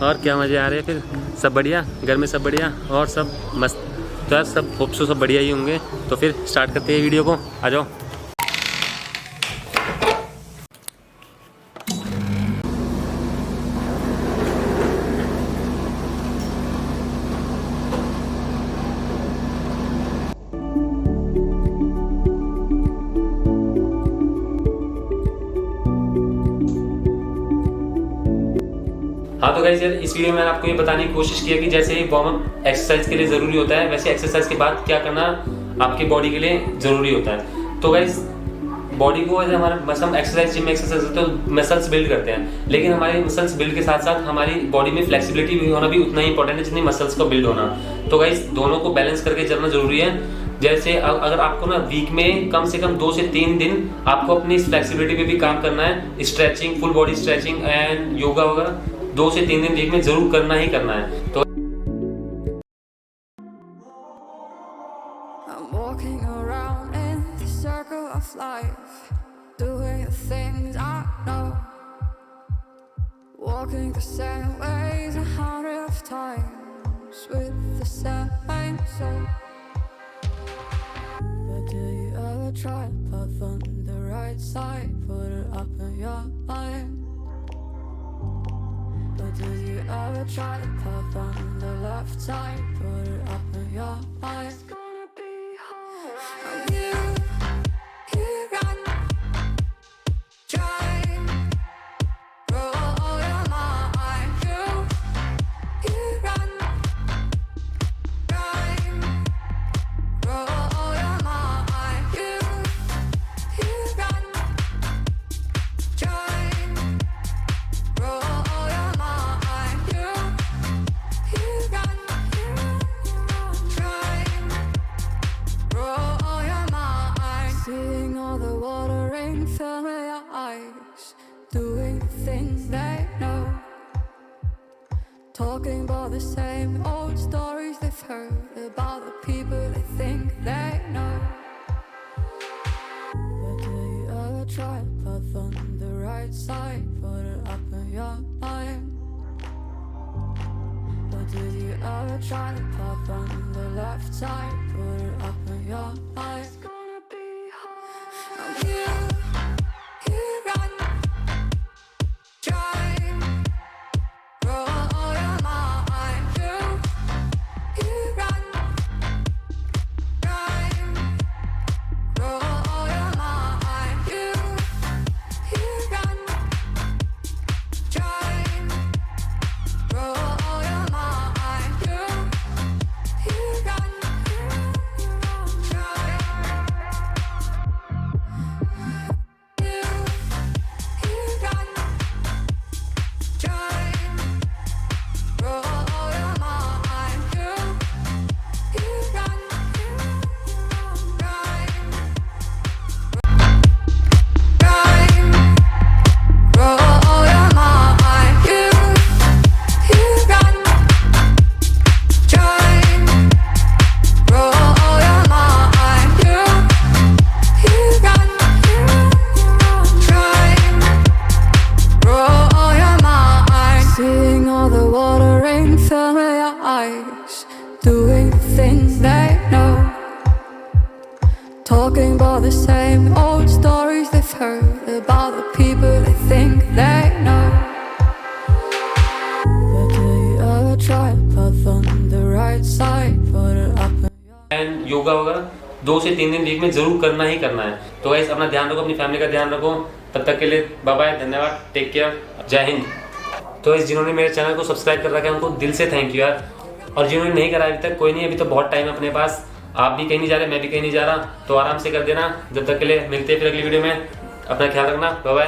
और क्या मज़े आ रहे हैं फिर? सब बढ़िया, घर में सब बढ़िया और सब मस्त। तो यार सब होप सो सब बढ़िया ही होंगे। तो फिर स्टार्ट करते हैं वीडियो को, आ जाओ। हाँ तो गाइस यार, इस वीडियो में मैंने आपको ये बताने की कोशिश की है कि जैसे वार्म अप एक्सरसाइज के लिए ज़रूरी होता है, वैसे एक्सरसाइज के बाद क्या करना आपकी बॉडी के लिए ज़रूरी होता है। तो गाइस बॉडी को हमारा हम एक्सरसाइज जिम में एक्सरसाइज करते हैं, मसल्स बिल्ड करते हैं, लेकिन हमारे मसल्स बिल्ड के साथ साथ हमारी बॉडी में फ्लेक्सिबिलिटी भी होना भी उतना ही इंपॉर्टेंट है जितनी मसल्स को बिल्ड होना। तो गाइस दोनों को बैलेंस करके चलना जरूरी है। जैसे अगर आपको ना वीक में कम से कम 2 से 3 दिन आपको अपनी फ्लेक्सिबिलिटी पे भी काम करना है, stretching, full body stretching and yoga वगैरह 2 से 3 दिन वीक में जरूर करना ही करना है। तो I'm walking around in the circle of life, doing the things I know, walking the same ways 100 times with the same soul. But do you ever try to path on the right side, put it up in your mind? But do you ever try to path on the left side, put it up in your mind? It's gonna be alright. You run, try, roll your mind. You run, try, roll your mind. You run, try, roll your mind. You run, try, roll your mind. Seeing all the watering fill in your eyes, doing the things they know, talking about the same old stories they've heard about the people they think they know. But do you ever try to path on the right side, put it up in your mind? But do you ever try to path on the left side, put it up in your mind? It's gonna be hard. You run, try, roll your mind. You run, try, roll your mind. You run, try, roll your mind. You run, try. Seeing all the watering fill in your eyes, doing the things they know, talking about the same old stories they've heard about the people they think they know. But do you ever try to path on the right side, put it up in your and yoga वगैरह 2 से 3 दिन week में जरूर करना ही करना है। तो guys अपना ध्यान रखो, अपनी फैमिली का ध्यान रखो। तब तक के लिए बाय बाय, धन्यवाद, टेक केयर, जय हिंद। तो इस जिन्होंने मेरे चैनल को सब्सक्राइब कर रखा है उनको दिल से थैंक यू यार। और जिन्होंने नहीं करा अभी तक, कोई नहीं, अभी तो बहुत टाइम है अपने पास। आप भी कहीं नहीं जा रहे, मैं भी कहीं नहीं जा रहा, तो आराम से कर देना। जब तक के लिए मिलते हैं फिर अगली वीडियो में। अपना ख्याल रखना, बाय बाय।